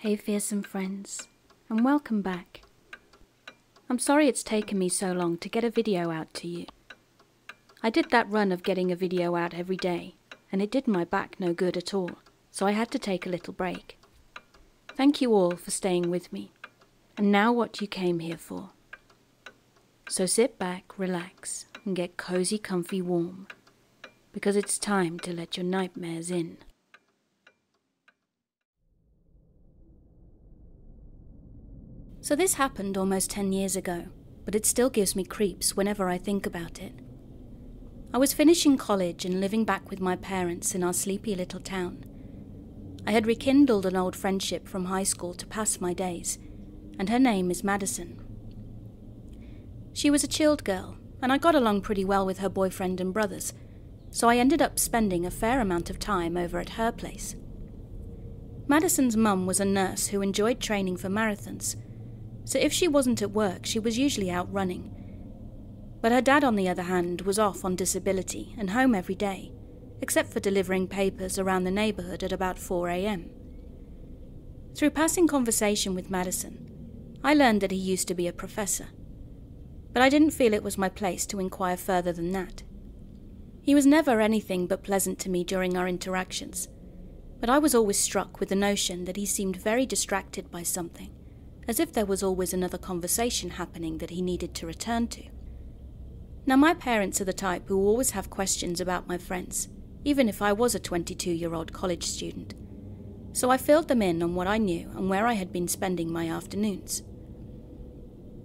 Hey fearsome friends, and welcome back. I'm sorry it's taken me so long to get a video out to you. I did that run of getting a video out every day, and it did my back no good at all, so I had to take a little break. Thank you all for staying with me, and now what you came here for. So sit back, relax, and get cozy, comfy, warm, because it's time to let your nightmares in. So this happened almost 10 years ago, but it still gives me creeps whenever I think about it. I was finishing college and living back with my parents in our sleepy little town. I had rekindled an old friendship from high school to pass my days, and her name is Madison. She was a chilled girl, and I got along pretty well with her boyfriend and brothers, so I ended up spending a fair amount of time over at her place. Madison's mum was a nurse who enjoyed training for marathons, so if she wasn't at work, she was usually out running. But her dad, on the other hand, was off on disability and home every day, except for delivering papers around the neighbourhood at about 4 a.m. Through passing conversation with Madison, I learned that he used to be a professor, but I didn't feel it was my place to inquire further than that. He was never anything but pleasant to me during our interactions, but I was always struck with the notion that he seemed very distracted by something, as if there was always another conversation happening that he needed to return to. Now, my parents are the type who always have questions about my friends, even if I was a 22-year-old college student, so I filled them in on what I knew and where I had been spending my afternoons.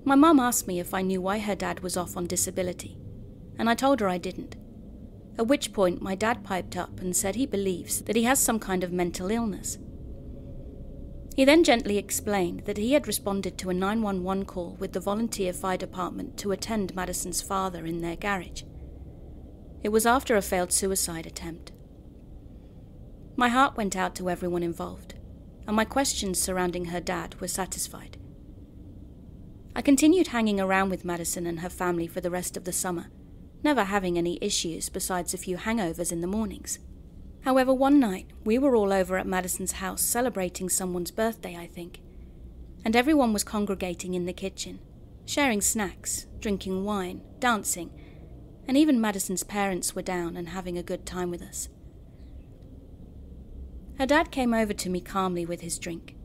My mum asked me if I knew why her dad was off on disability, and I told her I didn't, at which point my dad piped up and said he believes that he has some kind of mental illness. He then gently explained that he had responded to a 911 call with the volunteer fire department to attend Madison's father in their garage. It was after a failed suicide attempt. My heart went out to everyone involved, and my questions surrounding her dad were satisfied. I continued hanging around with Madison and her family for the rest of the summer, never having any issues besides a few hangovers in the mornings. However, one night, we were all over at Madison's house celebrating someone's birthday, I think, and everyone was congregating in the kitchen, sharing snacks, drinking wine, dancing, and even Madison's parents were down and having a good time with us. Her dad came over to me calmly with his drink,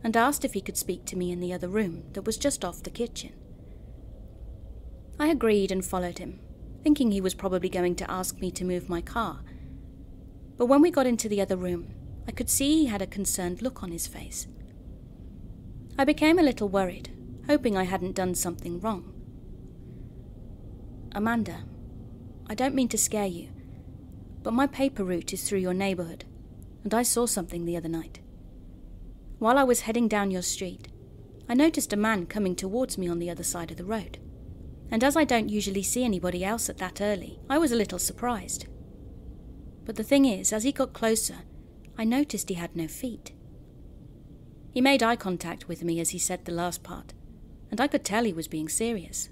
and asked if he could speak to me in the other room that was just off the kitchen. I agreed and followed him, thinking he was probably going to ask me to move my car. But when we got into the other room, I could see he had a concerned look on his face. I became a little worried, hoping I hadn't done something wrong. "Amanda, I don't mean to scare you, but my paper route is through your neighbourhood, and I saw something the other night. While I was heading down your street, I noticed a man coming towards me on the other side of the road, and as I don't usually see anybody else at that early, I was a little surprised. But the thing is, as he got closer, I noticed he had no feet." He made eye contact with me as he said the last part, and I could tell he was being serious.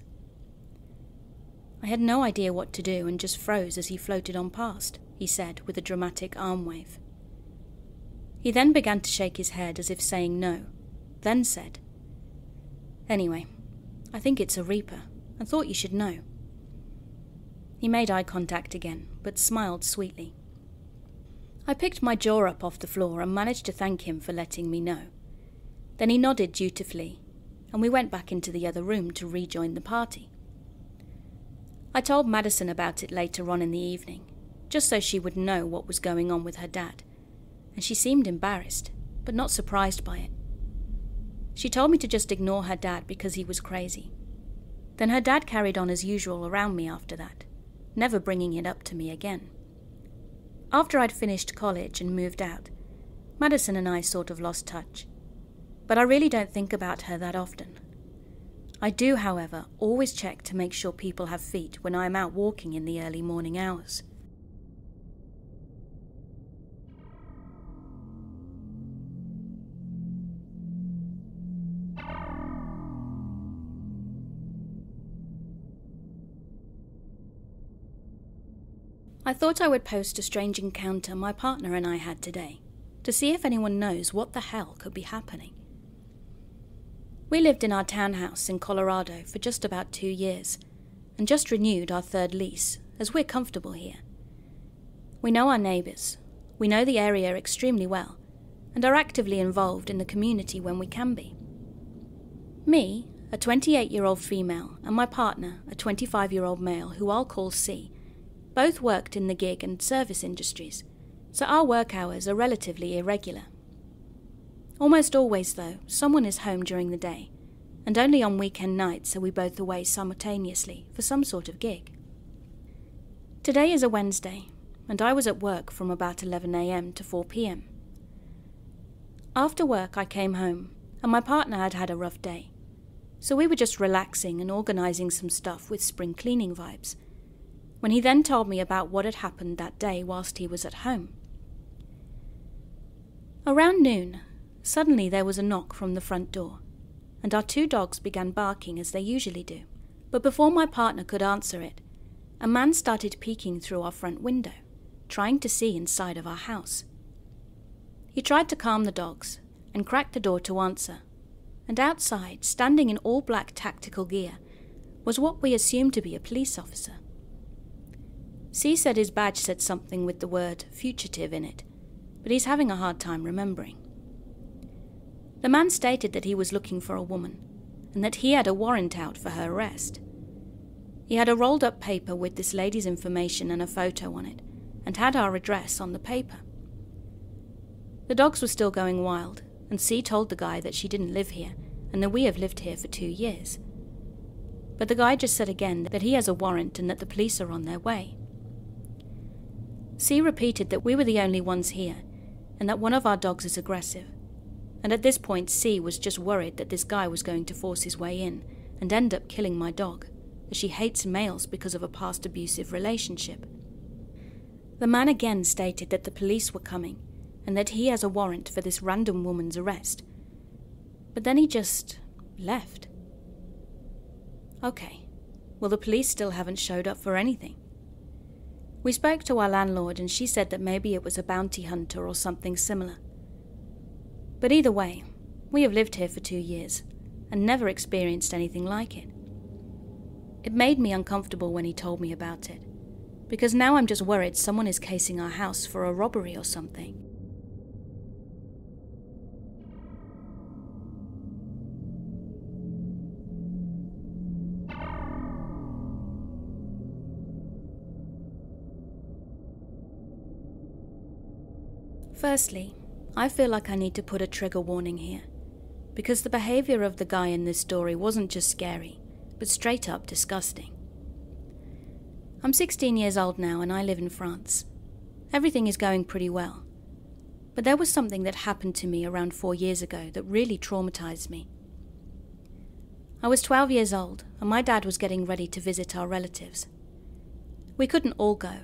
"I had no idea what to do and just froze as he floated on past," he said with a dramatic arm wave. He then began to shake his head as if saying no, then said, "Anyway, I think it's a reaper, and thought you should know." He made eye contact again, but smiled sweetly. I picked my jaw up off the floor and managed to thank him for letting me know. Then he nodded dutifully, and we went back into the other room to rejoin the party. I told Madison about it later on in the evening, just so she would know what was going on with her dad, and she seemed embarrassed, but not surprised by it. She told me to just ignore her dad because he was crazy. Then her dad carried on as usual around me after that, never bringing it up to me again. After I'd finished college and moved out, Madison and I sort of lost touch, but I really don't think about her that often. I do, however, always check to make sure people have feet when I am out walking in the early morning hours. I thought I would post a strange encounter my partner and I had today, to see if anyone knows what the hell could be happening. We lived in our townhouse in Colorado for just about 2 years, and just renewed our 3rd lease, as we're comfortable here. We know our neighbours, we know the area extremely well, and are actively involved in the community when we can be. Me, a 28-year-old female, and my partner, a 25-year-old male who I'll call C, both worked in the gig and service industries, so our work hours are relatively irregular. Almost always, though, someone is home during the day, and only on weekend nights are we both away simultaneously for some sort of gig. Today is a Wednesday, and I was at work from about 11 a.m. to 4 p.m. After work I came home, and my partner had had a rough day, so we were just relaxing and organising some stuff with spring cleaning vibes, when he then told me about what had happened that day whilst he was at home. Around noon, suddenly there was a knock from the front door, and our 2 dogs began barking as they usually do. But before my partner could answer it, a man started peeking through our front window, trying to see inside of our house. He tried to calm the dogs and cracked the door to answer, and outside, standing in all black tactical gear, was what we assumed to be a police officer. C said his badge said something with the word fugitive in it, but he's having a hard time remembering. The man stated that he was looking for a woman, and that he had a warrant out for her arrest. He had a rolled up paper with this lady's information and a photo on it, and had our address on the paper. The dogs were still going wild, and C told the guy that she didn't live here, and that we have lived here for 2 years. But the guy just said again that he has a warrant and that the police are on their way. C repeated that we were the only ones here, and that one of our dogs is aggressive. And at this point C was just worried that this guy was going to force his way in and end up killing my dog, as she hates males because of a past abusive relationship. The man again stated that the police were coming, and that he has a warrant for this random woman's arrest. But then he just left. Okay, well, the police still haven't showed up for anything. We spoke to our landlord and she said that maybe it was a bounty hunter or something similar. But either way, we have lived here for 2 years and never experienced anything like it. It made me uncomfortable when he told me about it, because now I'm just worried someone is casing our house for a robbery or something. Firstly, I feel like I need to put a trigger warning here, because the behaviour of the guy in this story wasn't just scary, but straight up disgusting. I'm 16 years old now and I live in France. Everything is going pretty well, but there was something that happened to me around 4 years ago that really traumatised me. I was 12 years old and my dad was getting ready to visit our relatives. We couldn't all go,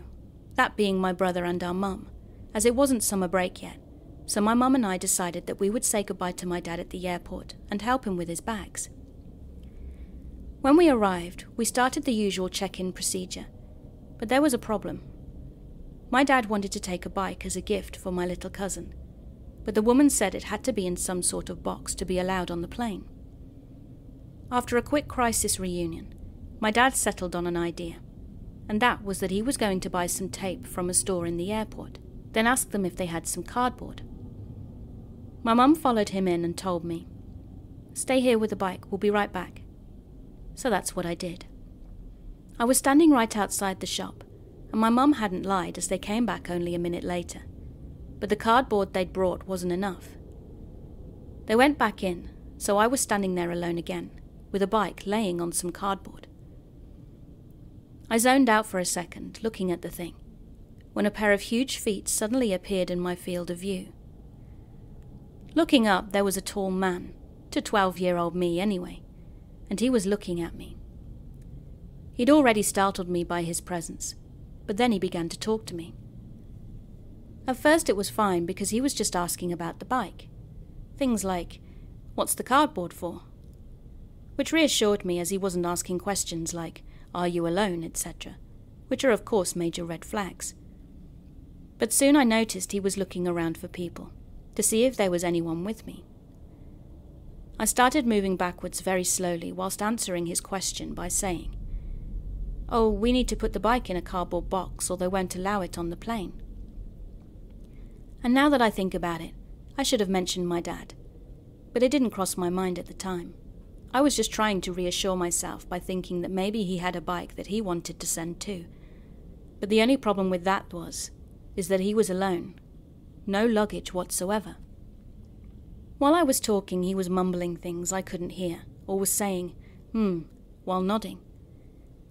that being my brother and our mum, as it wasn't summer break yet, so my mum and I decided that we would say goodbye to my dad at the airport and help him with his bags. When we arrived, we started the usual check-in procedure, but there was a problem. My dad wanted to take a bike as a gift for my little cousin, but the woman said it had to be in some sort of box to be allowed on the plane. After a quick crisis reunion, my dad settled on an idea, and that was that he was going to buy some tape from a store in the airport, then ask them if they had some cardboard. My mum followed him in and told me, "Stay here with the bike, we'll be right back." So that's what I did. I was standing right outside the shop, and my mum hadn't lied as they came back only a minute later, but the cardboard they'd brought wasn't enough. They went back in, so I was standing there alone again, with a bike laying on some cardboard. I zoned out for a second, looking at the thing, when a pair of huge feet suddenly appeared in my field of view. Looking up, there was a tall man, to 12-year-old me anyway, and he was looking at me. He'd already startled me by his presence, but then he began to talk to me. At first it was fine because he was just asking about the bike. Things like, "What's the cardboard for?" Which reassured me as he wasn't asking questions like, "Are you alone?" etc., which are of course major red flags. But soon I noticed he was looking around for people, to see if there was anyone with me. I started moving backwards very slowly whilst answering his question by saying, "Oh, we need to put the bike in a cardboard box or they won't allow it on the plane." And now that I think about it, I should have mentioned my dad, but it didn't cross my mind at the time. I was just trying to reassure myself by thinking that maybe he had a bike that he wanted to send too. But the only problem with that is that he was alone. No luggage whatsoever. While I was talking, he was mumbling things I couldn't hear, or was saying, while nodding.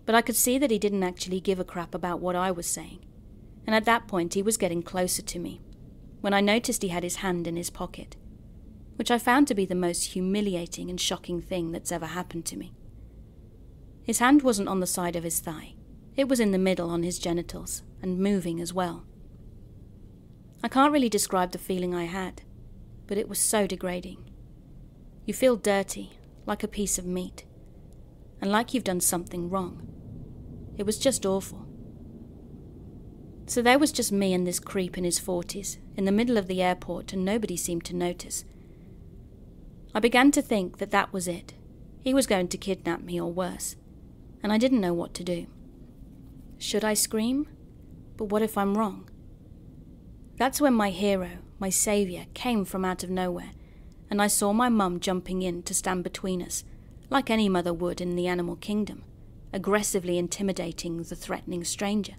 But I could see that he didn't actually give a crap about what I was saying. And at that point, he was getting closer to me, when I noticed he had his hand in his pocket, which I found to be the most humiliating and shocking thing that's ever happened to me. His hand wasn't on the side of his thigh. It was in the middle on his genitals, and moving as well. I can't really describe the feeling I had, but it was so degrading. You feel dirty, like a piece of meat, and like you've done something wrong. It was just awful. So there was just me and this creep in his 40s, in the middle of the airport, and nobody seemed to notice. I began to think that that was it. He was going to kidnap me or worse, and I didn't know what to do. Should I scream? But what if I'm wrong? That's when my hero, my saviour, came from out of nowhere, and I saw my mum jumping in to stand between us, like any mother would in the animal kingdom, aggressively intimidating the threatening stranger.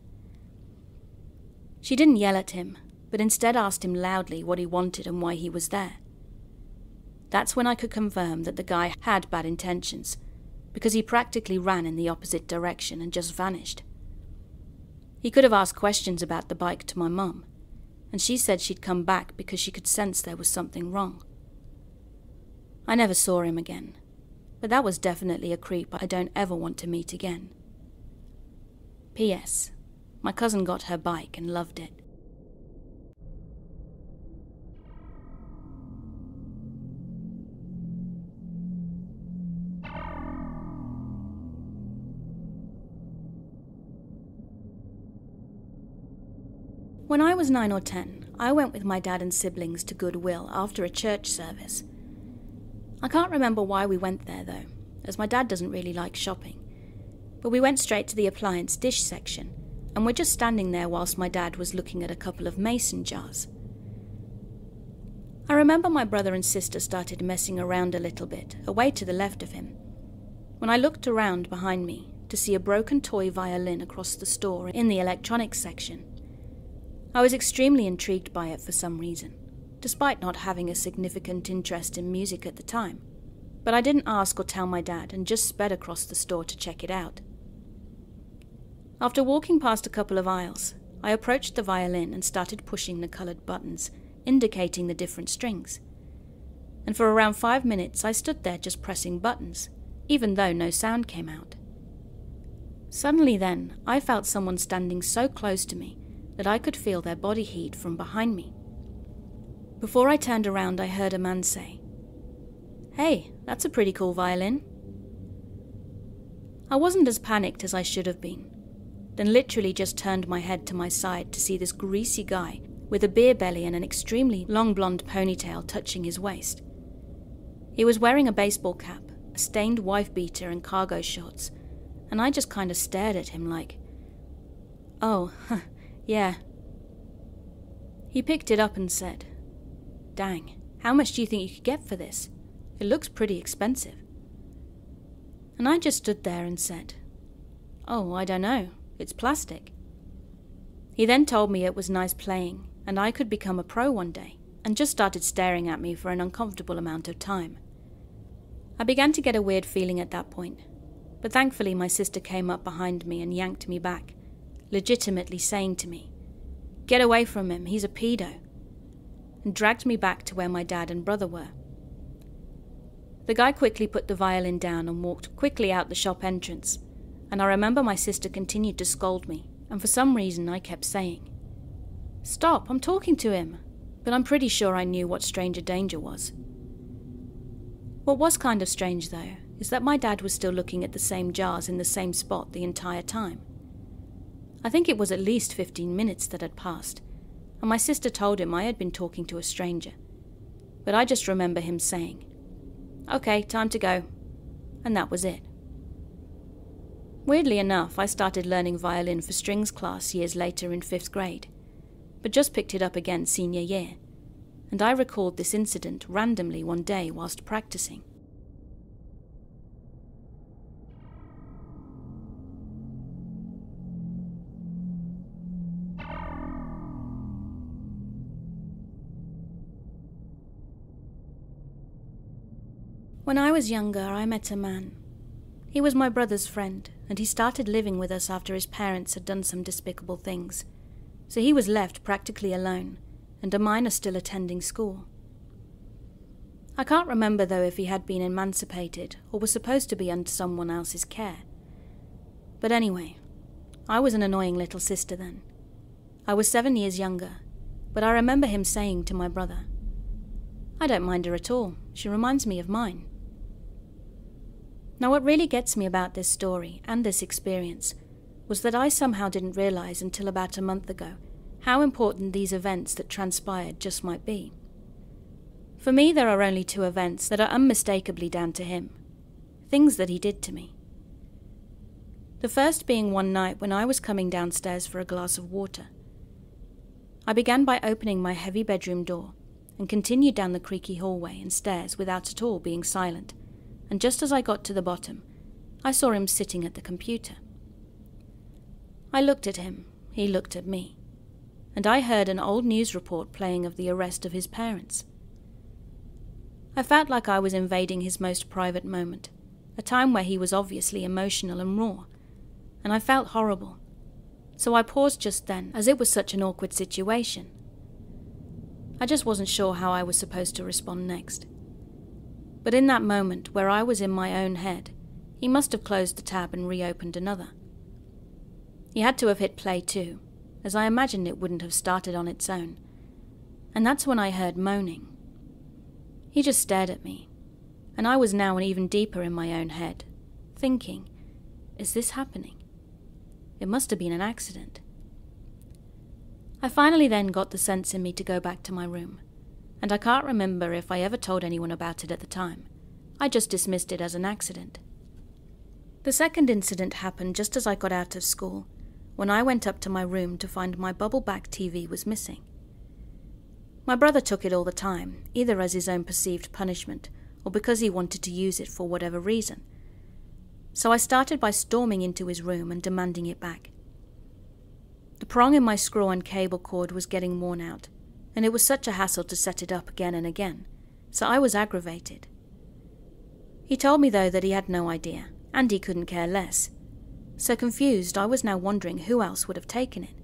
She didn't yell at him, but instead asked him loudly what he wanted and why he was there. That's when I could confirm that the guy had bad intentions, because he practically ran in the opposite direction and just vanished. He could have asked questions about the bike to my mum, and she said she'd come back because she could sense there was something wrong. I never saw him again, but that was definitely a creep I don't ever want to meet again. P.S. My cousin got her bike and loved it. When I was 9 or 10, I went with my dad and siblings to Goodwill after a church service. I can't remember why we went there though, as my dad doesn't really like shopping. But we went straight to the appliance dish section, and we're just standing there whilst my dad was looking at a couple of mason jars. I remember my brother and sister started messing around a little bit, away to the left of him, when I looked around behind me to see a broken toy violin across the store in the electronics section. I was extremely intrigued by it for some reason, despite not having a significant interest in music at the time. But I didn't ask or tell my dad and just sped across the store to check it out. After walking past a couple of aisles, I approached the violin and started pushing the coloured buttons, indicating the different strings. And for around 5 minutes I stood there just pressing buttons, even though no sound came out. Suddenly then, I felt someone standing so close to me that I could feel their body heat from behind me. Before I turned around, I heard a man say, "Hey, that's a pretty cool violin." I wasn't as panicked as I should have been, then literally just turned my head to my side to see this greasy guy with a beer belly and an extremely long blonde ponytail touching his waist. He was wearing a baseball cap, a stained wife beater and cargo shorts, and I just kind of stared at him like, "Oh, yeah." He picked it up and said, "Dang, how much do you think you could get for this? It looks pretty expensive." And I just stood there and said, "Oh, I don't know, it's plastic." He then told me it was nice playing and I could become a pro one day, and just started staring at me for an uncomfortable amount of time. I began to get a weird feeling at that point, but thankfully my sister came up behind me and yanked me back, legitimately saying to me, "Get away from him, he's a pedo," and dragged me back to where my dad and brother were. The guy quickly put the violin down and walked quickly out the shop entrance, and I remember my sister continued to scold me, and for some reason I kept saying, "Stop, I'm talking to him," but I'm pretty sure I knew what stranger danger was. What was kind of strange though, is that my dad was still looking at the same jars in the same spot the entire time. I think it was at least 15 minutes that had passed, and my sister told him I had been talking to a stranger, but I just remember him saying, "Okay, time to go," and that was it. Weirdly enough, I started learning violin for strings class years later in 5th grade, but just picked it up again senior year, and I recalled this incident randomly one day whilst practicing. When I was younger, I met a man. He was my brother's friend, and he started living with us after his parents had done some despicable things, so he was left practically alone, and a minor still attending school. I can't remember though if he had been emancipated or was supposed to be under someone else's care. But anyway, I was an annoying little sister then. I was 7 years younger, but I remember him saying to my brother, "I don't mind her at all, she reminds me of mine." Now what really gets me about this story and this experience was that I somehow didn't realize until about a month ago how important these events that transpired just might be. For me, there are only 2 events that are unmistakably down to him, things that he did to me. The first being one night when I was coming downstairs for a glass of water. I began by opening my heavy bedroom door and continued down the creaky hallway and stairs without at all being silent, and just as I got to the bottom, I saw him sitting at the computer. I looked at him, he looked at me, and I heard an old news report playing of the arrest of his parents. I felt like I was invading his most private moment, a time where he was obviously emotional and raw, and I felt horrible, so I paused just then, as it was such an awkward situation. I just wasn't sure how I was supposed to respond next. But in that moment, where I was in my own head, he must have closed the tab and reopened another. He had to have hit play too, as I imagined it wouldn't have started on its own, and that's when I heard moaning. He just stared at me, and I was now even deeper in my own head, thinking, is this happening? It must have been an accident. I finally then got the sense in me to go back to my room, and I can't remember if I ever told anyone about it at the time. I just dismissed it as an accident. The second incident happened just as I got out of school, when I went up to my room to find my bubble-back TV was missing. My brother took it all the time, either as his own perceived punishment or because he wanted to use it for whatever reason. So I started by storming into his room and demanding it back. The prong in my screw-on cable cord was getting worn out, and it was such a hassle to set it up again and again, so I was aggravated. He told me though that he had no idea, and he couldn't care less. So confused, I was now wondering who else would have taken it.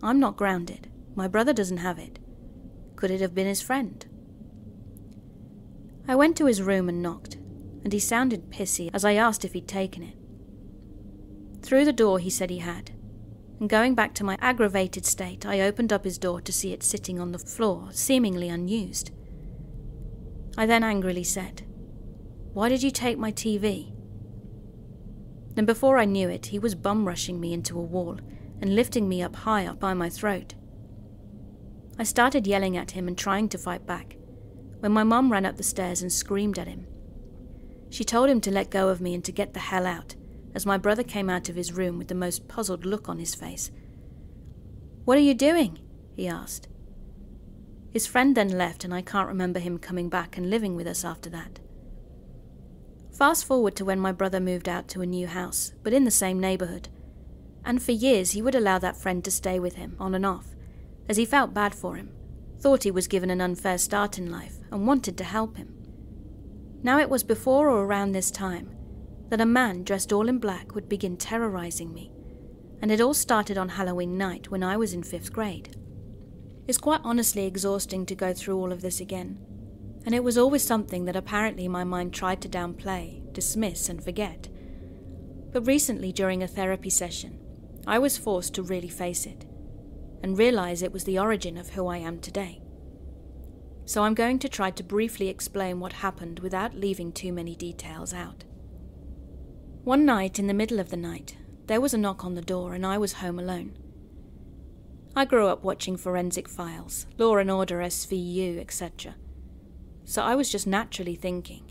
I'm not grounded. My brother doesn't have it. Could it have been his friend? I went to his room and knocked, and he sounded pissy as I asked if he'd taken it. Through the door he said he had, and going back to my aggravated state, I opened up his door to see it sitting on the floor, seemingly unused. I then angrily said, "Why did you take my TV?" Then before I knew it, he was bum-rushing me into a wall and lifting me up high up by my throat. I started yelling at him and trying to fight back, when my mum ran up the stairs and screamed at him. She told him to let go of me and to get the hell out, as my brother came out of his room with the most puzzled look on his face. "What are you doing?" he asked. His friend then left, and I can't remember him coming back and living with us after that. Fast forward to when my brother moved out to a new house, but in the same neighbourhood, and for years he would allow that friend to stay with him, on and off, as he felt bad for him, thought he was given an unfair start in life, and wanted to help him. Now it was before or around this time that a man dressed all in black would begin terrorising me, and it all started on Halloween night when I was in 5th grade. It's quite honestly exhausting to go through all of this again, and it was always something that apparently my mind tried to downplay, dismiss and forget. But recently during a therapy session, I was forced to really face it, and realise it was the origin of who I am today. So I'm going to try to briefly explain what happened without leaving too many details out. One night, in the middle of the night, there was a knock on the door and I was home alone. I grew up watching Forensic Files, Law and Order SVU, etc. so I was just naturally thinking,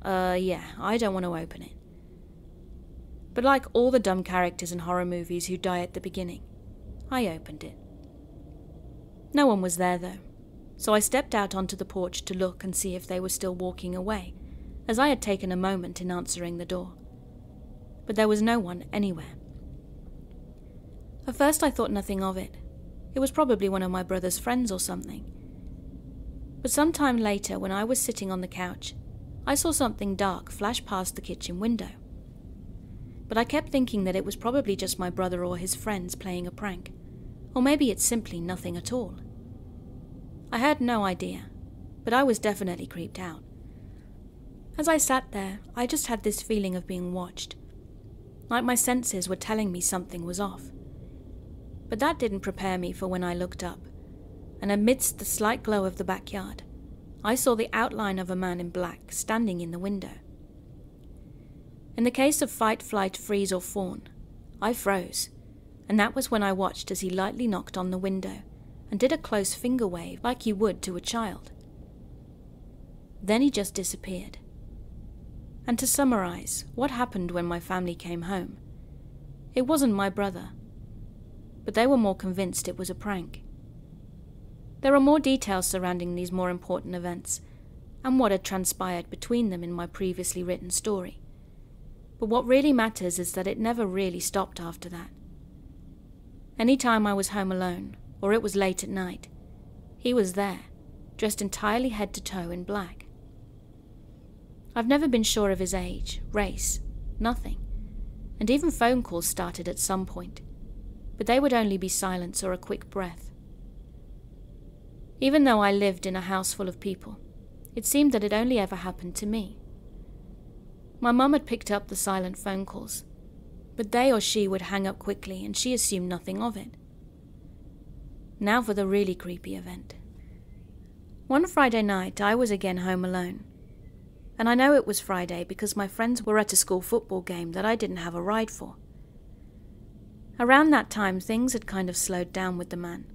yeah, I don't want to open it. But like all the dumb characters in horror movies who die at the beginning, I opened it. No one was there though, so I stepped out onto the porch to look and see if they were still walking away, as I had taken a moment in answering the door. But there was no one anywhere. At first I thought nothing of it. It was probably one of my brother's friends or something. But some time later, when I was sitting on the couch, I saw something dark flash past the kitchen window. But I kept thinking that it was probably just my brother or his friends playing a prank, or maybe it's simply nothing at all. I had no idea, but I was definitely creeped out. As I sat there, I just had this feeling of being watched, like my senses were telling me something was off. But that didn't prepare me for when I looked up, and amidst the slight glow of the backyard, I saw the outline of a man in black standing in the window. In the case of fight, flight, freeze, or fawn, I froze, and that was when I watched as he lightly knocked on the window and did a close finger wave like you would to a child. Then he just disappeared. And to summarize, what happened when my family came home? It wasn't my brother, but they were more convinced it was a prank. There are more details surrounding these more important events, and what had transpired between them in my previously written story. But what really matters is that it never really stopped after that. Any time I was home alone, or it was late at night, he was there, dressed entirely head to toe in black. I've never been sure of his age, race, nothing, and even phone calls started at some point, but they would only be silence or a quick breath. Even though I lived in a house full of people, it seemed that it only ever happened to me. My mum had picked up the silent phone calls, but they or she would hang up quickly and she assumed nothing of it. Now for the really creepy event. One Friday night, I was again home alone. And I know it was Friday because my friends were at a school football game that I didn't have a ride for. Around that time, things had kind of slowed down with the man,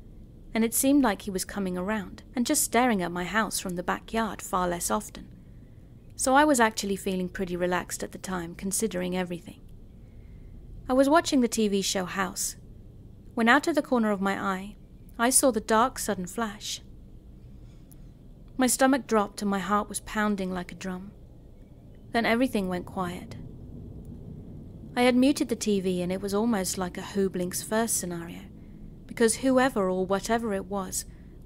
and it seemed like he was coming around and just staring at my house from the backyard far less often. So I was actually feeling pretty relaxed at the time, considering everything. I was watching the TV show House, when out of the corner of my eye, I saw the dark sudden flash. My stomach dropped and my heart was pounding like a drum. Then everything went quiet. I had muted the TV and it was almost like a Who Blinks First scenario, because whoever or whatever it was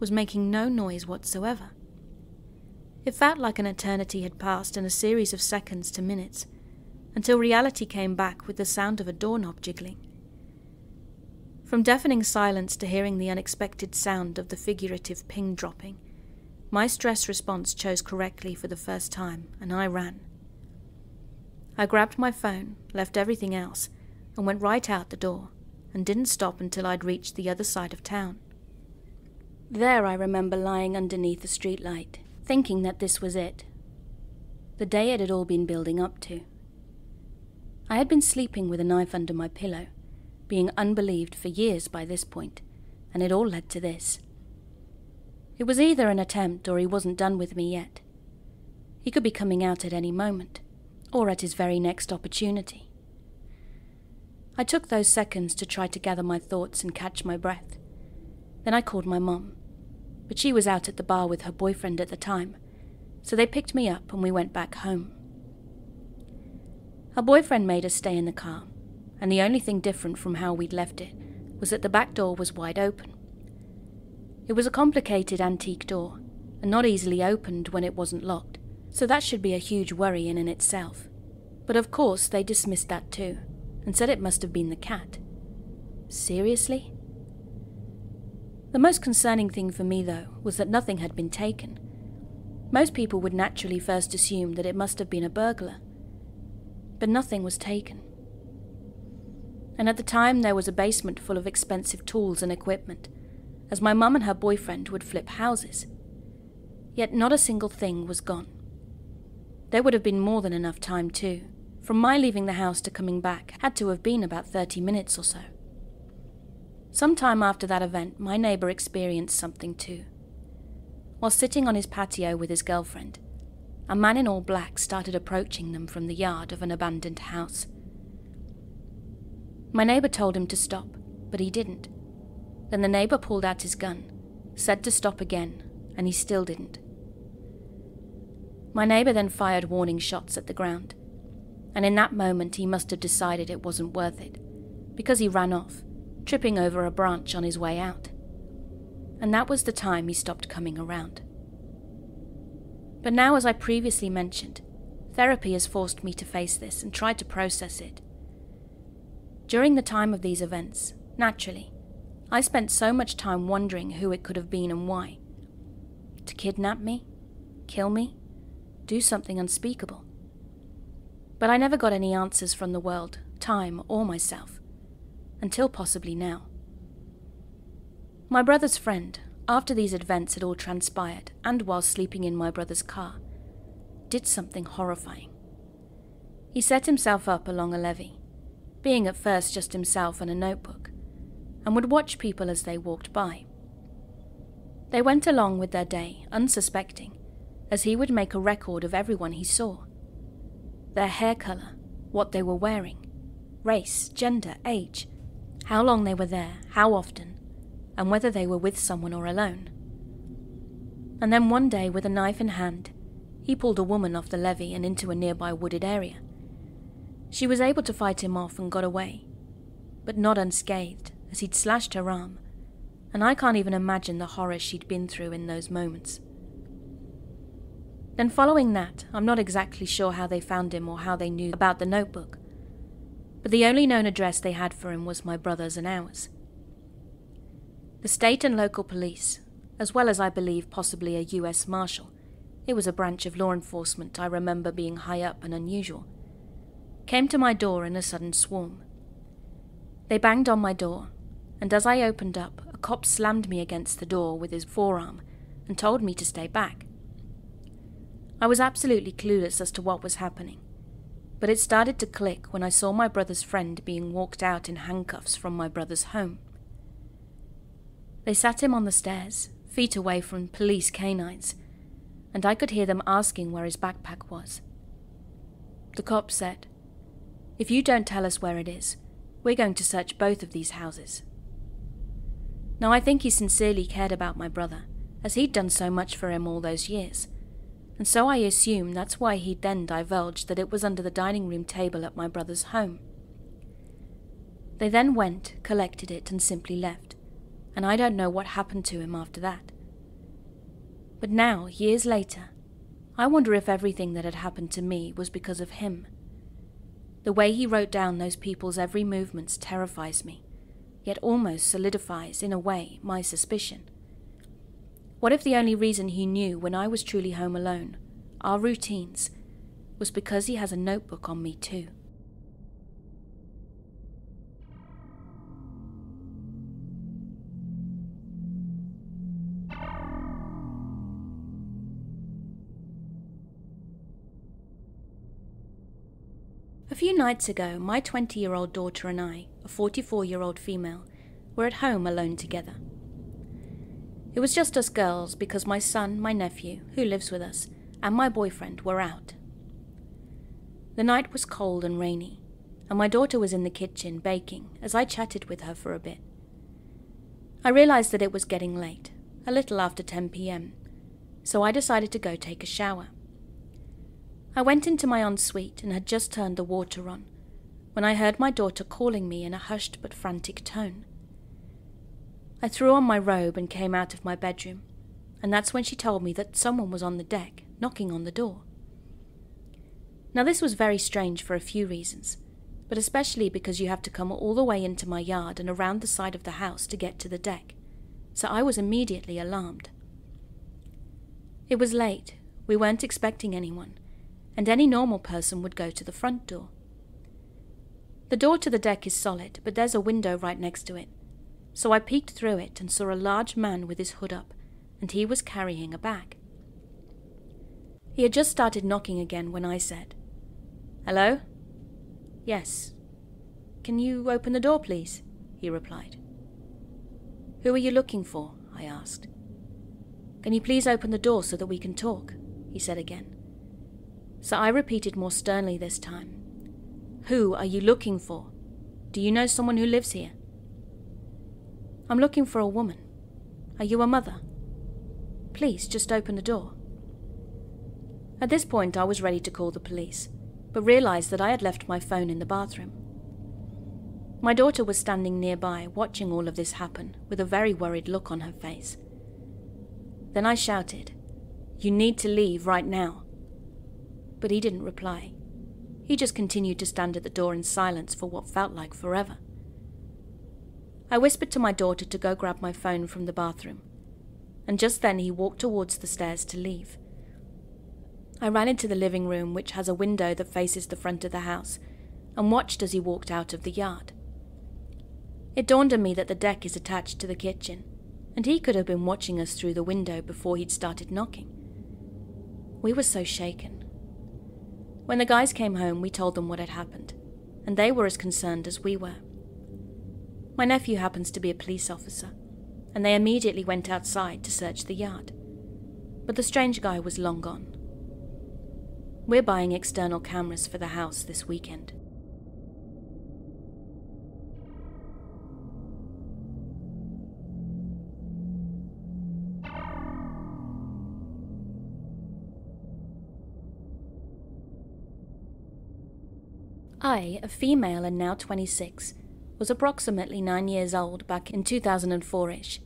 making no noise whatsoever. It felt like an eternity had passed in a series of seconds to minutes, until reality came back with the sound of a doorknob jiggling. From deafening silence to hearing the unexpected sound of the figurative ping dropping, my stress response chose correctly for the first time, and I ran. I grabbed my phone, left everything else, and went right out the door, and didn't stop until I'd reached the other side of town. There I remember lying underneath a streetlight, thinking that this was it. The day it had all been building up to. I had been sleeping with a knife under my pillow, being unbelieved for years by this point, and it all led to this. It was either an attempt or he wasn't done with me yet. He could be coming out at any moment, or at his very next opportunity. I took those seconds to try to gather my thoughts and catch my breath. Then I called my mum, but she was out at the bar with her boyfriend at the time, so they picked me up and we went back home. Her boyfriend made us stay in the car, and the only thing different from how we'd left it was that the back door was wide open. It was a complicated antique door, and not easily opened when it wasn't locked, so that should be a huge worry in and itself. But of course they dismissed that too, and said it must have been the cat. Seriously? The most concerning thing for me, though, was that nothing had been taken. Most people would naturally first assume that it must have been a burglar, but nothing was taken. And at the time there was a basement full of expensive tools and equipment, as my mum and her boyfriend would flip houses. Yet not a single thing was gone. There would have been more than enough time too. From my leaving the house to coming back had to have been about 30 minutes or so. Sometime after that event, my neighbour experienced something too. While sitting on his patio with his girlfriend, a man in all black started approaching them from the yard of an abandoned house. My neighbour told him to stop, but he didn't. Then the neighbour pulled out his gun, said to stop again, and he still didn't. My neighbour then fired warning shots at the ground, and in that moment he must have decided it wasn't worth it, because he ran off, tripping over a branch on his way out. And that was the time he stopped coming around. But now, as I previously mentioned, therapy has forced me to face this and try to process it. During the time of these events, naturally, I spent so much time wondering who it could have been and why. To kidnap me? Kill me? Do something unspeakable? But I never got any answers from the world, time, or myself. Until possibly now. My brother's friend, after these events had all transpired, and while sleeping in my brother's car, did something horrifying. He set himself up along a levee, being at first just himself and a notebook, and would watch people as they walked by. They went along with their day, unsuspecting, as he would make a record of everyone he saw. Their hair colour, what they were wearing, race, gender, age, how long they were there, how often, and whether they were with someone or alone. And then one day, with a knife in hand, he pulled a woman off the levee and into a nearby wooded area. She was able to fight him off and got away, but not unscathed, as he'd slashed her arm, and I can't even imagine the horror she'd been through in those moments. Then following that, I'm not exactly sure how they found him or how they knew about the notebook, but the only known address they had for him was my brother's and ours. The state and local police, as well as I believe possibly a US Marshal, it was a branch of law enforcement I remember being high up and unusual, came to my door in a sudden swarm. They banged on my door, and as I opened up, a cop slammed me against the door with his forearm and told me to stay back. I was absolutely clueless as to what was happening, but it started to click when I saw my brother's friend being walked out in handcuffs from my brother's home. They sat him on the stairs, feet away from police canines, and I could hear them asking where his backpack was. The cop said, "If you don't tell us where it is, we're going to search both of these houses." Now I think he sincerely cared about my brother, as he'd done so much for him all those years, and so I assume that's why he'd then divulged that it was under the dining room table at my brother's home. They then went, collected it, and simply left, and I don't know what happened to him after that. But now, years later, I wonder if everything that had happened to me was because of him. The way he wrote down those people's every movements terrifies me, yet almost solidifies, in a way, my suspicion. What if the only reason he knew when I was truly home alone, our routines, was because he has a notebook on me too? A few nights ago, my 20-year-old daughter and I, a 44-year-old female, were at home alone together. It was just us girls because my son, my nephew, who lives with us, and my boyfriend were out. The night was cold and rainy, and my daughter was in the kitchen baking as I chatted with her for a bit. I realized that it was getting late, a little after 10 p.m, so I decided to go take a shower. I went into my ensuite and had just turned the water on, when I heard my daughter calling me in a hushed but frantic tone. I threw on my robe and came out of my bedroom, and that's when she told me that someone was on the deck, knocking on the door. Now this was very strange for a few reasons, but especially because you have to come all the way into my yard and around the side of the house to get to the deck, so I was immediately alarmed. It was late, we weren't expecting anyone, and any normal person would go to the front door. The door to the deck is solid, but there's a window right next to it, so I peeked through it and saw a large man with his hood up, and he was carrying a bag. He had just started knocking again when I said, "Hello?" "Yes." "Can you open the door, please?" he replied. "Who are you looking for?" I asked. "Can you please open the door so that we can talk?" he said again. So I repeated more sternly this time. "Who are you looking for? Do you know someone who lives here?" "I'm looking for a woman. Are you a mother? Please, just open the door." At this point, I was ready to call the police, but realized that I had left my phone in the bathroom. My daughter was standing nearby, watching all of this happen, with a very worried look on her face. Then I shouted, "You need to leave right now." But he didn't reply. He just continued to stand at the door in silence for what felt like forever. I whispered to my daughter to go grab my phone from the bathroom, and just then he walked towards the stairs to leave. I ran into the living room, which has a window that faces the front of the house, and watched as he walked out of the yard. It dawned on me that the deck is attached to the kitchen, and he could have been watching us through the window before he'd started knocking. We were so shaken. When the guys came home, we told them what had happened, and they were as concerned as we were. My nephew happens to be a police officer, and they immediately went outside to search the yard. But the strange guy was long gone. We're buying external cameras for the house this weekend. I, a female and now 26, was approximately 9 years old back in 2004-ish,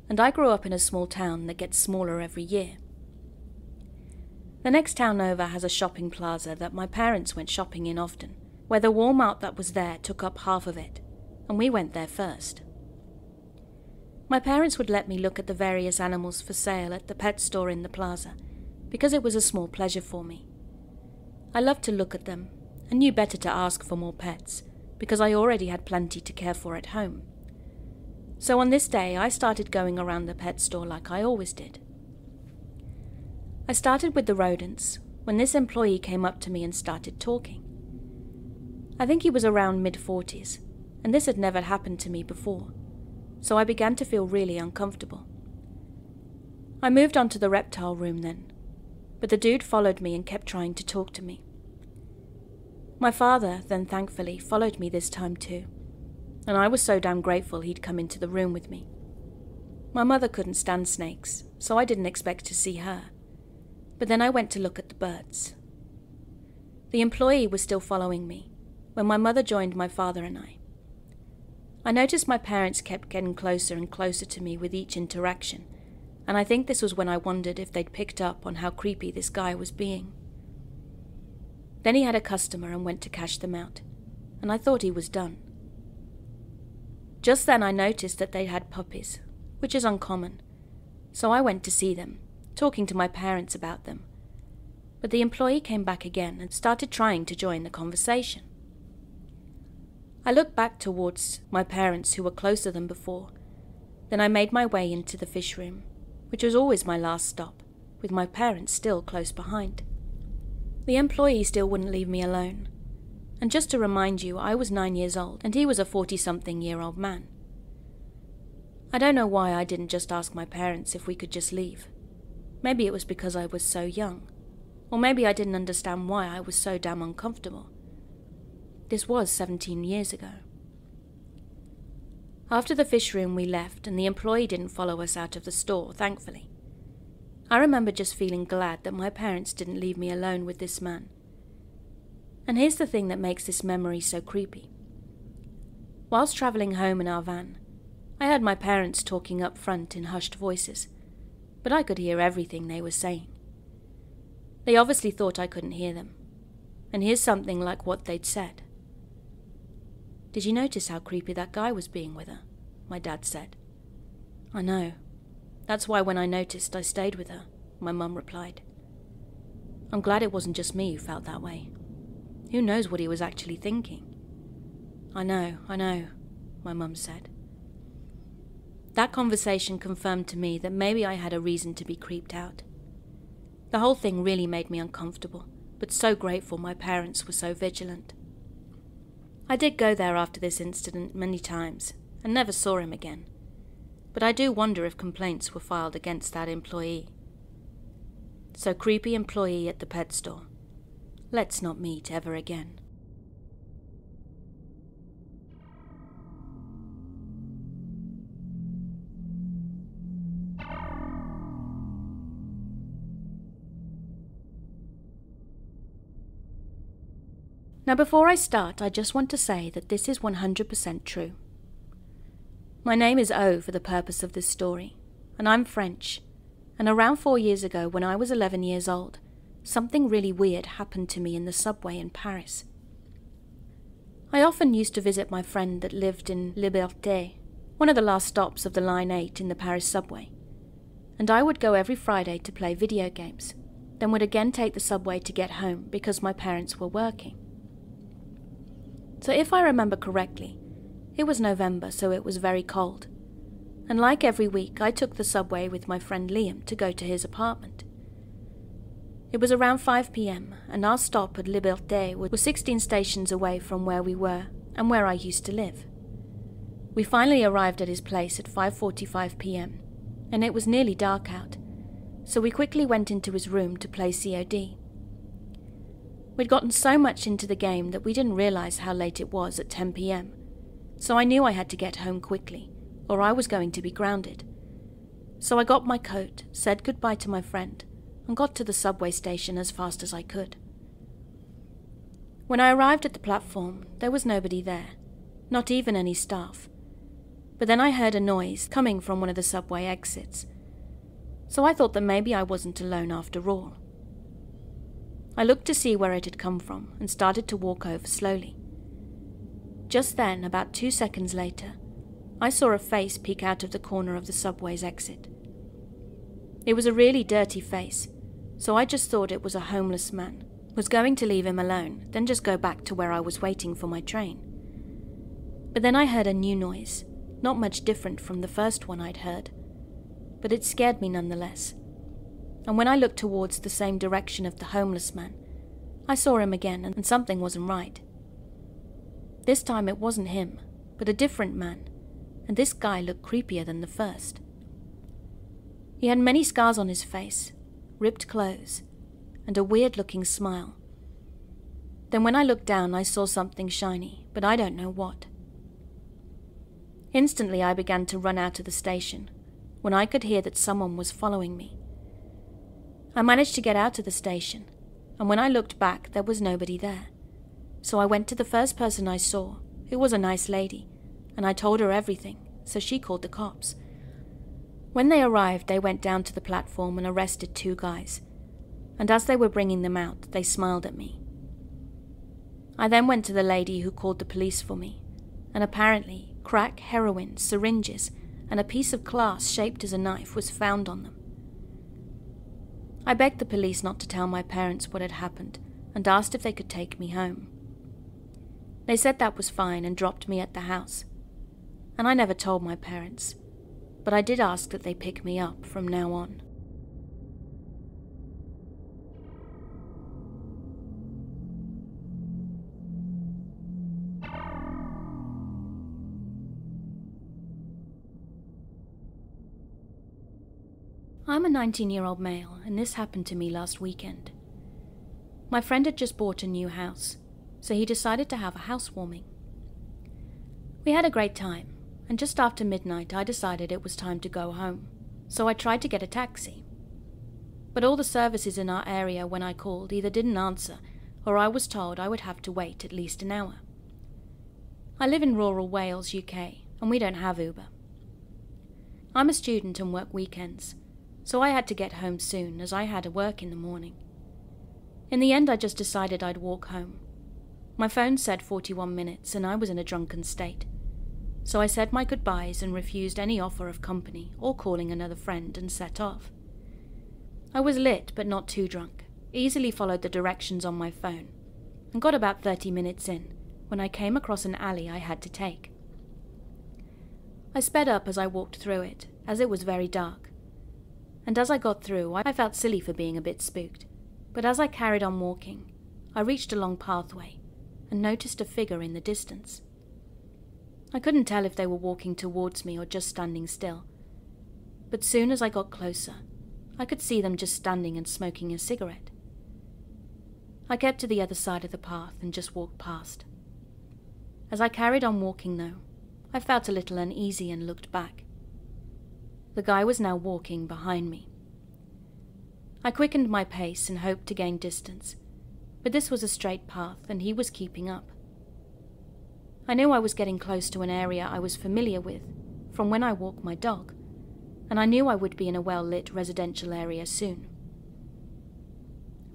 and I grew up in a small town that gets smaller every year. The next town over has a shopping plaza that my parents went shopping in often, where the Walmart that was there took up half of it, and we went there first. My parents would let me look at the various animals for sale at the pet store in the plaza, because it was a small pleasure for me. I loved to look at them, and knew better to ask for more pets, because I already had plenty to care for at home. So on this day, I started going around the pet store like I always did. I started with the rodents, when this employee came up to me and started talking. I think he was around mid-40s, and this had never happened to me before, so I began to feel really uncomfortable. I moved on to the reptile room then, but the dude followed me and kept trying to talk to me. My father, then thankfully, followed me this time too, and I was so damn grateful he'd come into the room with me. My mother couldn't stand snakes, so I didn't expect to see her. But then I went to look at the birds. The employee was still following me, when my mother joined my father and I. I noticed my parents kept getting closer and closer to me with each interaction, and I think this was when I wondered if they'd picked up on how creepy this guy was being. Then he had a customer and went to cash them out, and I thought he was done. Just then I noticed that they had puppies, which is uncommon, so I went to see them, talking to my parents about them. But the employee came back again and started trying to join the conversation. I looked back towards my parents, who were closer than before. Then I made my way into the fish room, which was always my last stop, with my parents still close behind. The employee still wouldn't leave me alone. And just to remind you, I was 9 years old, and he was a 40-something-year-old man. I don't know why I didn't just ask my parents if we could just leave. Maybe it was because I was so young, or maybe I didn't understand why I was so damn uncomfortable. This was 17 years ago. After the fish room we left, and the employee didn't follow us out of the store, thankfully. I remember just feeling glad that my parents didn't leave me alone with this man. And here's the thing that makes this memory so creepy. Whilst travelling home in our van, I heard my parents talking up front in hushed voices, but I could hear everything they were saying. They obviously thought I couldn't hear them, and here's something like what they'd said. "Did you notice how creepy that guy was being with her?" my dad said. "I know. That's why when I noticed, I stayed with her," my mum replied. "I'm glad it wasn't just me who felt that way. Who knows what he was actually thinking?" I know, my mum said. That conversation confirmed to me that maybe I had a reason to be creeped out. The whole thing really made me uncomfortable, but so grateful my parents were so vigilant. I did go there after this incident many times, and never saw him again. But I do wonder if complaints were filed against that employee. So creepy employee at the pet store. Let's not meet ever again. Now before I start, I just want to say that this is 100% true. My name is O for the purpose of this story, and I'm French, and around 4 years ago when I was 11 years old, something really weird happened to me in the subway in Paris. I often used to visit my friend that lived in Liberté, one of the last stops of the Line 8 in the Paris subway, and I would go every Friday to play video games, then would again take the subway to get home because my parents were working. So if I remember correctly, it was November, so it was very cold. And like every week, I took the subway with my friend Liam to go to his apartment. It was around 5 p.m, and our stop at Liberté was 16 stations away from where we were and where I used to live. We finally arrived at his place at 5:45 p.m, and it was nearly dark out, so we quickly went into his room to play COD. We'd gotten so much into the game that we didn't realize how late it was at 10 p.m, so I knew I had to get home quickly, or I was going to be grounded. So I got my coat, said goodbye to my friend, and got to the subway station as fast as I could. When I arrived at the platform, there was nobody there, not even any staff. But then I heard a noise coming from one of the subway exits, so I thought that maybe I wasn't alone after all. I looked to see where it had come from and started to walk over slowly. Just then, about 2 seconds later, I saw a face peek out of the corner of the subway's exit. It was a really dirty face, so I just thought it was a homeless man, was going to leave him alone, then just go back to where I was waiting for my train. But then I heard a new noise, not much different from the first one I'd heard, but it scared me nonetheless. And when I looked towards the same direction of the homeless man, I saw him again, and something wasn't right. This time it wasn't him, but a different man, and this guy looked creepier than the first. He had many scars on his face, ripped clothes, and a weird-looking smile. Then when I looked down, I saw something shiny, but I don't know what. Instantly I began to run out of the station, when I could hear that someone was following me. I managed to get out of the station, and when I looked back, there was nobody there. So I went to the first person I saw, who was a nice lady, and I told her everything, so she called the cops. When they arrived, they went down to the platform and arrested 2 guys, and as they were bringing them out, they smiled at me. I then went to the lady who called the police for me, and apparently crack, heroin, syringes, and a piece of glass shaped as a knife was found on them. I begged the police not to tell my parents what had happened and asked if they could take me home. They said that was fine and dropped me at the house. And I never told my parents, but I did ask that they pick me up from now on. I'm a 19-year-old male, and this happened to me last weekend. My friend had just bought a new house, so he decided to have a housewarming. We had a great time, and just after midnight I decided it was time to go home, so I tried to get a taxi. But all the services in our area when I called either didn't answer, or I was told I would have to wait at least an hour. I live in rural Wales, UK, and we don't have Uber. I'm a student and work weekends, so I had to get home soon as I had to work in the morning. In the end, I just decided I'd walk home. My phone said 41 minutes and I was in a drunken state, so I said my goodbyes and refused any offer of company or calling another friend and set off. I was lit but not too drunk, easily followed the directions on my phone, and got about 30 minutes in when I came across an alley I had to take. I sped up as I walked through it, as it was very dark. And as I got through, I felt silly for being a bit spooked, but as I carried on walking, I reached a long pathway and noticed a figure in the distance. I couldn't tell if they were walking towards me or just standing still, but soon as I got closer, I could see them just standing and smoking a cigarette. I kept to the other side of the path and just walked past. As I carried on walking though, I felt a little uneasy and looked back. The guy was now walking behind me. I quickened my pace and hoped to gain distance, but this was a straight path and he was keeping up. I knew I was getting close to an area I was familiar with from when I walk my dog, and I knew I would be in a well-lit residential area soon.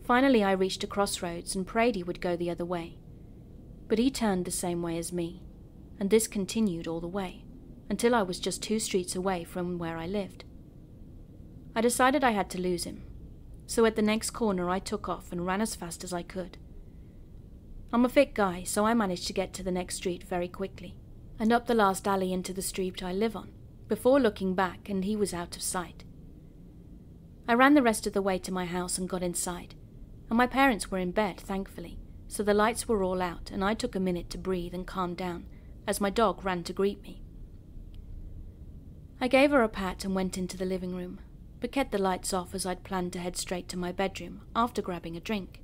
Finally, I reached a crossroads and prayed he would go the other way, but he turned the same way as me, and this continued all the way, until I was just 2 streets away from where I lived. I decided I had to lose him, so at the next corner I took off and ran as fast as I could. I'm a fit guy, so I managed to get to the next street very quickly, and up the last alley into the street I live on, before looking back, and he was out of sight. I ran the rest of the way to my house and got inside, and my parents were in bed, thankfully, so the lights were all out and I took a minute to breathe and calm down as my dog ran to greet me. I gave her a pat and went into the living room, but kept the lights off as I'd planned to head straight to my bedroom after grabbing a drink.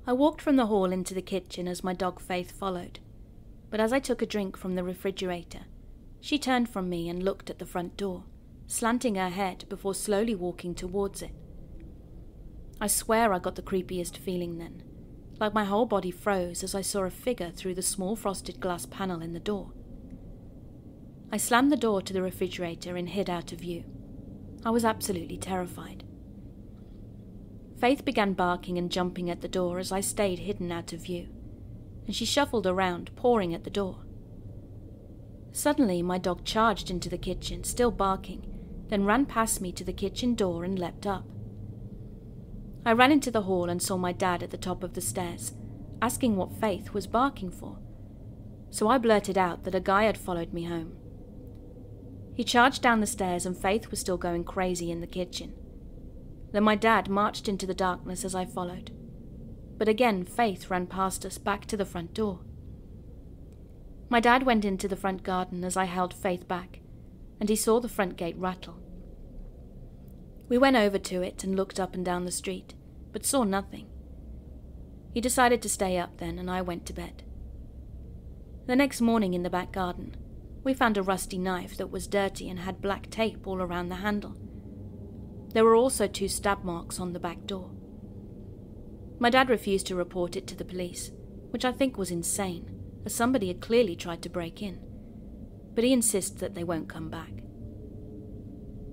I walked from the hall into the kitchen as my dog Faith followed, but as I took a drink from the refrigerator, she turned from me and looked at the front door, slanting her head before slowly walking towards it. I swear I got the creepiest feeling then, like my whole body froze as I saw a figure through the small frosted glass panel in the door. I slammed the door to the refrigerator and hid out of view. I was absolutely terrified. Faith began barking and jumping at the door as I stayed hidden out of view, and she shuffled around, pawing at the door. Suddenly, my dog charged into the kitchen, still barking, then ran past me to the kitchen door and leapt up. I ran into the hall and saw my dad at the top of the stairs, asking what Faith was barking for, so I blurted out that a guy had followed me home. He charged down the stairs and Faith was still going crazy in the kitchen. Then my dad marched into the darkness as I followed, but again Faith ran past us back to the front door. My dad went into the front garden as I held Faith back, and he saw the front gate rattle. We went over to it and looked up and down the street, but saw nothing. He decided to stay up then, and I went to bed. The next morning in the back garden, we found a rusty knife that was dirty and had black tape all around the handle. There were also 2 stab marks on the back door. My dad refused to report it to the police, which I think was insane, as somebody had clearly tried to break in, but he insists that they won't come back.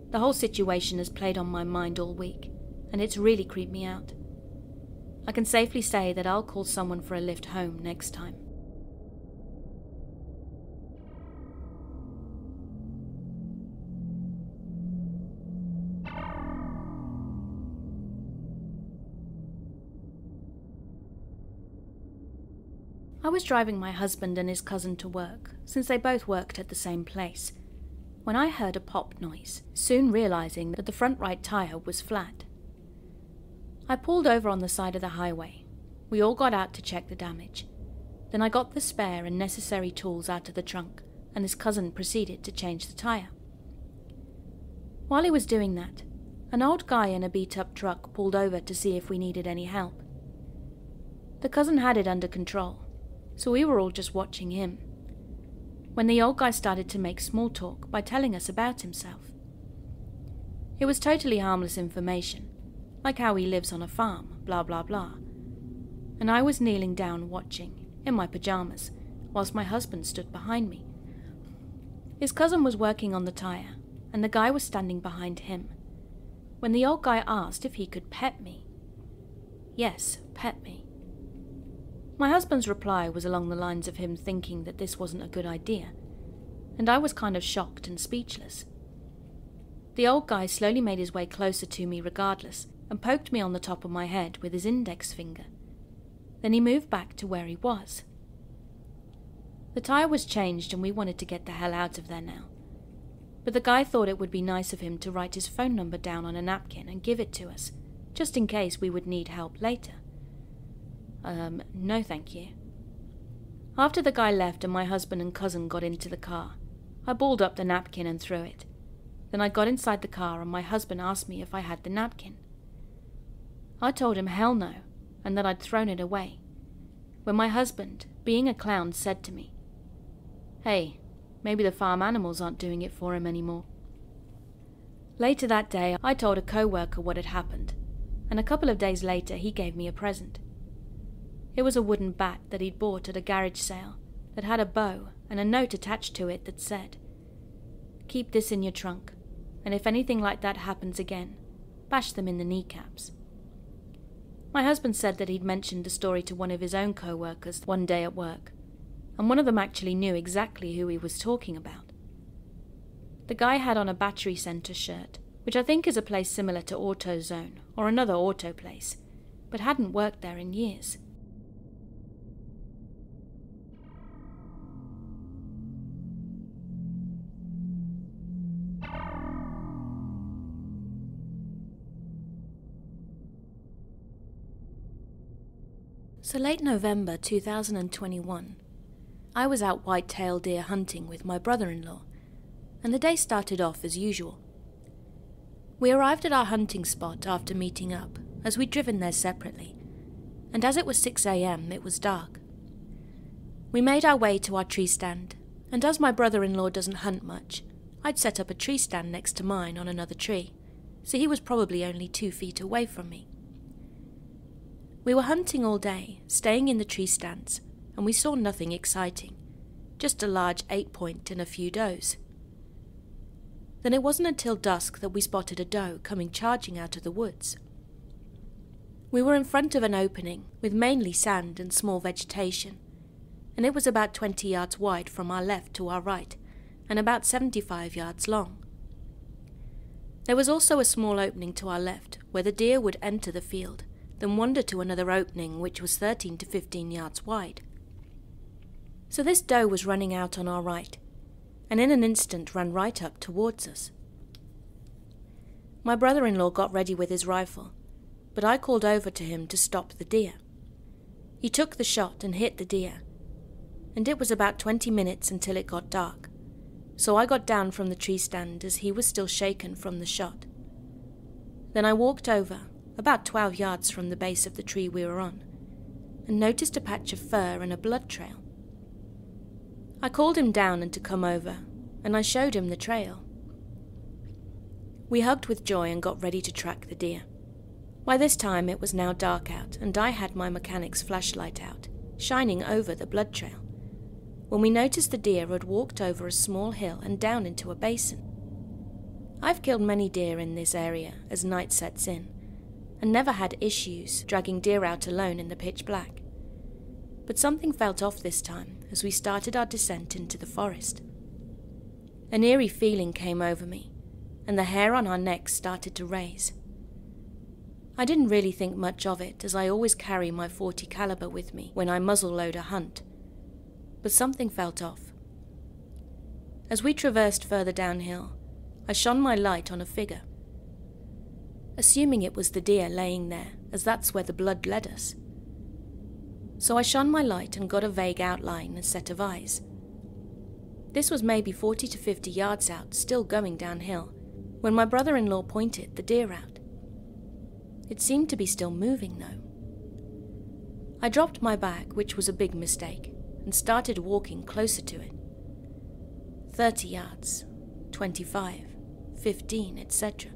The whole situation has played on my mind all week, and it's really creeped me out. I can safely say that I'll call someone for a lift home next time. I was driving my husband and his cousin to work, since they both worked at the same place, when I heard a pop noise, soon realizing that the front right tire was flat. I pulled over on the side of the highway. We all got out to check the damage. Then I got the spare and necessary tools out of the trunk, and his cousin proceeded to change the tire. While he was doing that, an old guy in a beat-up truck pulled over to see if we needed any help. The cousin had it under control, so we were all just watching him, when the old guy started to make small talk by telling us about himself. It was totally harmless information, like how he lives on a farm, blah blah blah, and I was kneeling down watching, in my pajamas, whilst my husband stood behind me. His cousin was working on the tire, and the guy was standing behind him, when the old guy asked if he could pet me. Yes, pet me. My husband's reply was along the lines of him thinking that this wasn't a good idea, and I was kind of shocked and speechless. The old guy slowly made his way closer to me regardless, and poked me on the top of my head with his index finger. Then he moved back to where he was. The tire was changed and we wanted to get the hell out of there now, but the guy thought it would be nice of him to write his phone number down on a napkin and give it to us, just in case we would need help later. No thank you. After the guy left and my husband and cousin got into the car, I balled up the napkin and threw it. Then I got inside the car and my husband asked me if I had the napkin. I told him hell no, and that I'd thrown it away, when my husband, being a clown, said to me, "Hey, maybe the farm animals aren't doing it for him anymore." Later that day, I told a co-worker what had happened, and a couple of days later he gave me a present. It was a wooden bat that he'd bought at a garage sale that had a bow and a note attached to it that said, "Keep this in your trunk, and if anything like that happens again, bash them in the kneecaps." My husband said that he'd mentioned the story to one of his own co-workers one day at work, and one of them actually knew exactly who he was talking about. The guy had on a Battery Center shirt, which I think is a place similar to AutoZone or another auto place, but hadn't worked there in years. So late November 2021, I was out white-tailed deer hunting with my brother-in-law, and the day started off as usual. We arrived at our hunting spot after meeting up, as we'd driven there separately, and as it was 6 a.m, it was dark. We made our way to our tree stand, and as my brother-in-law doesn't hunt much, I'd set up a tree stand next to mine on another tree, so he was probably only 2 feet away from me. We were hunting all day, staying in the tree stands, and we saw nothing exciting, just a large 8-point and a few does. Then it wasn't until dusk that we spotted a doe coming charging out of the woods. We were in front of an opening with mainly sand and small vegetation, and it was about 20 yards wide from our left to our right, and about 75 yards long. There was also a small opening to our left where the deer would enter the field, then wander to another opening which was 13 to 15 yards wide. So this doe was running out on our right, and in an instant ran right up towards us. My brother-in-law got ready with his rifle, but I called over to him to stop the deer. He took the shot and hit the deer, and it was about 20 minutes until it got dark, so I got down from the tree stand as he was still shaken from the shot. Then I walked over, about 12 yards from the base of the tree we were on, and noticed a patch of fur and a blood trail. I called him down and to come over, and I showed him the trail. We hugged with joy and got ready to track the deer. By this time it was now dark out, and I had my mechanic's flashlight out, shining over the blood trail, when we noticed the deer had walked over a small hill and down into a basin. I've killed many deer in this area as night sets in, and never had issues dragging deer out alone in the pitch black. But something felt off this time as we started our descent into the forest. An eerie feeling came over me, and the hair on our necks started to raise. I didn't really think much of it, as I always carry my .40 caliber with me when I muzzle-load a hunt, but something felt off. As we traversed further downhill, I shone my light on a figure, assuming it was the deer laying there, as that's where the blood led us. So I shone my light and got a vague outline and set of eyes. This was maybe 40 to 50 yards out, still going downhill, when my brother-in-law pointed the deer out. It seemed to be still moving, though. I dropped my bag, which was a big mistake, and started walking closer to it. 30 yards, 25, 15, etc.,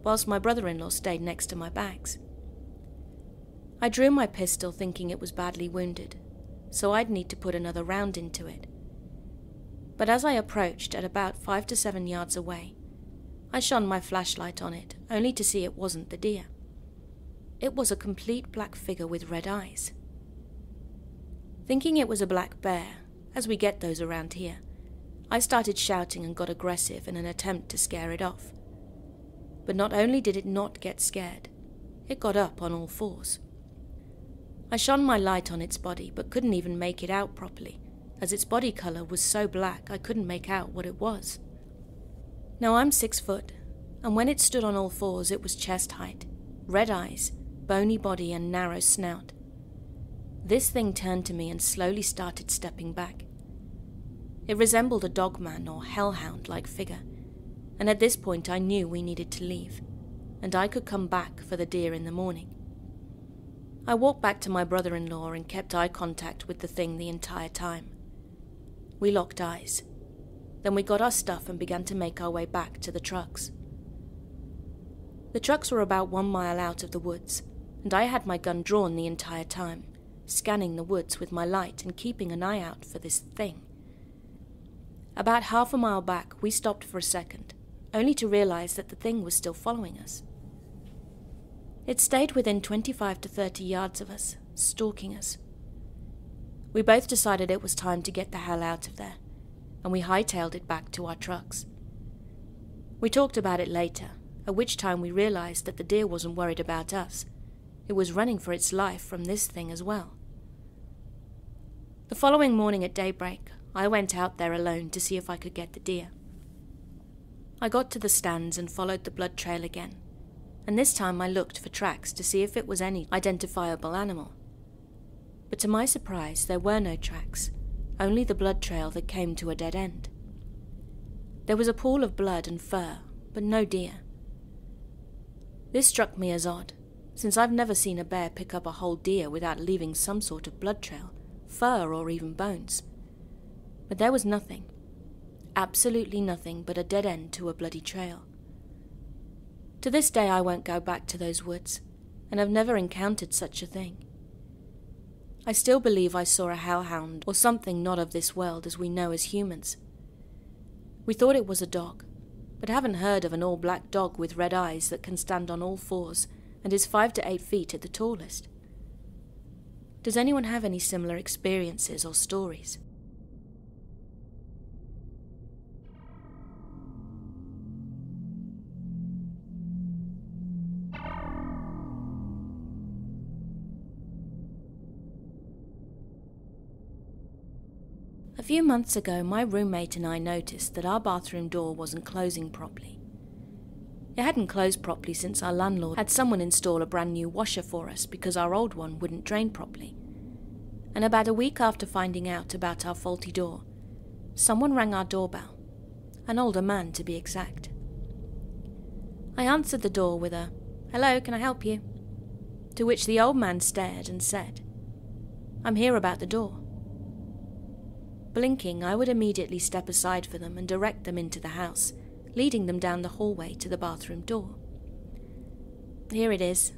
whilst my brother-in-law stayed next to my bags. I drew my pistol thinking it was badly wounded, so I'd need to put another round into it. But as I approached at about 5 to 7 yards away, I shone my flashlight on it, only to see it wasn't the deer. It was a complete black figure with red eyes. Thinking it was a black bear, as we get those around here, I started shouting and got aggressive in an attempt to scare it off. But not only did it not get scared, it got up on all fours. I shone my light on its body but couldn't even make it out properly, as its body colour was so black I couldn't make out what it was. Now I'm 6 foot, and when it stood on all fours it was chest height, red eyes, bony body and narrow snout. This thing turned to me and slowly started stepping back. It resembled a dogman or hellhound-like figure, and at this point I knew we needed to leave, and I could come back for the deer in the morning. I walked back to my brother-in-law and kept eye contact with the thing the entire time. We locked eyes. Then we got our stuff and began to make our way back to the trucks. The trucks were about 1 mile out of the woods, and I had my gun drawn the entire time, scanning the woods with my light and keeping an eye out for this thing. About half a mile back, we stopped for a second, only to realize that the thing was still following us. It stayed within 25 to 30 yards of us, stalking us. We both decided it was time to get the hell out of there, and we hightailed it back to our trucks. We talked about it later, at which time we realized that the deer wasn't worried about us. It was running for its life from this thing as well. The following morning at daybreak, I went out there alone to see if I could get the deer. I got to the stands and followed the blood trail again, and this time I looked for tracks to see if it was any identifiable animal. But to my surprise, there were no tracks, only the blood trail that came to a dead end. There was a pool of blood and fur, but no deer. This struck me as odd, since I've never seen a bear pick up a whole deer without leaving some sort of blood trail, fur or even bones. But there was nothing, absolutely nothing but a dead end to a bloody trail. To this day I won't go back to those woods, and have never encountered such a thing. I still believe I saw a hellhound or something not of this world as we know as humans. We thought it was a dog, but haven't heard of an all-black dog with red eyes that can stand on all fours and is 5 to 8 feet at the tallest. Does anyone have any similar experiences or stories? A few months ago, my roommate and I noticed that our bathroom door wasn't closing properly. It hadn't closed properly since our landlord had someone install a brand new washer for us because our old one wouldn't drain properly. And about a week after finding out about our faulty door, someone rang our doorbell, an older man to be exact. I answered the door with a, "Hello, can I help you?" To which the old man stared and said, "I'm here about the door." Blinking, I would immediately step aside for them and direct them into the house, leading them down the hallway to the bathroom door. "Here it is.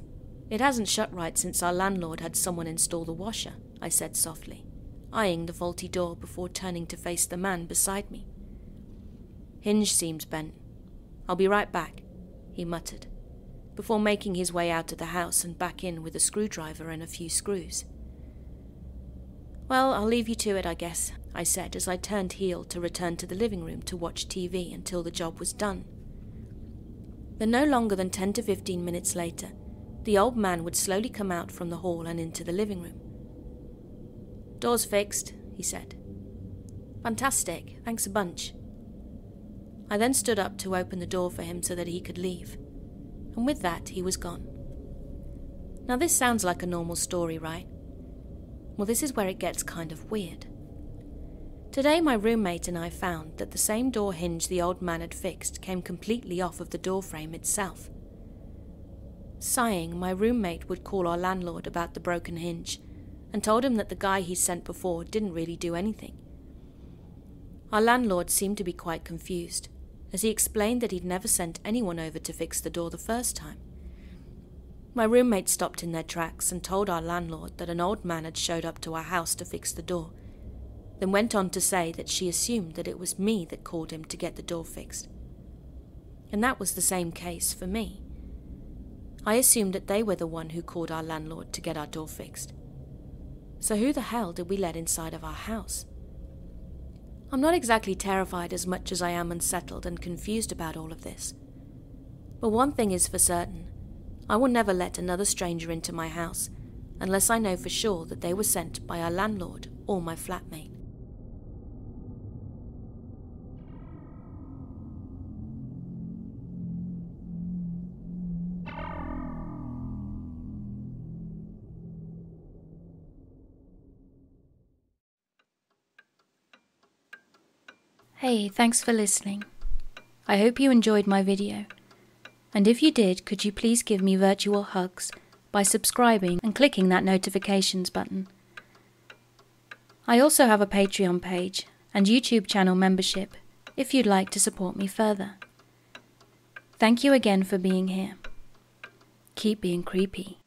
It hasn't shut right since our landlord had someone install the washer," I said softly, eyeing the faulty door before turning to face the man beside me. "Hinge seems bent. I'll be right back," he muttered, before making his way out of the house and back in with a screwdriver and a few screws. "Well, I'll leave you to it, I guess," I said as I turned heel to return to the living room to watch TV until the job was done. Then no longer than 10 to 15 minutes later, the old man would slowly come out from the hall and into the living room. "Door's fixed," he said. "Fantastic, thanks a bunch." I then stood up to open the door for him so that he could leave, and with that he was gone. Now this sounds like a normal story, right? Well, this is where it gets kind of weird. Today my roommate and I found that the same door hinge the old man had fixed came completely off of the door frame itself. Sighing, my roommate would call our landlord about the broken hinge and told him that the guy he sent before didn't really do anything. Our landlord seemed to be quite confused, as he explained that he'd never sent anyone over to fix the door the first time. My roommate stopped in their tracks and told our landlord that an old man had showed up to our house to fix the door, then went on to say that she assumed that it was me that called him to get the door fixed. And that was the same case for me. I assumed that they were the one who called our landlord to get our door fixed. So who the hell did we let inside of our house? I'm not exactly terrified as much as I am unsettled and confused about all of this. But one thing is for certain. I will never let another stranger into my house unless I know for sure that they were sent by our landlord or my flatmate. Hey, thanks for listening. I hope you enjoyed my video, and if you did, could you please give me virtual hugs by subscribing and clicking that notifications button. I also have a Patreon page and YouTube channel membership if you'd like to support me further. Thank you again for being here. Keep being creepy.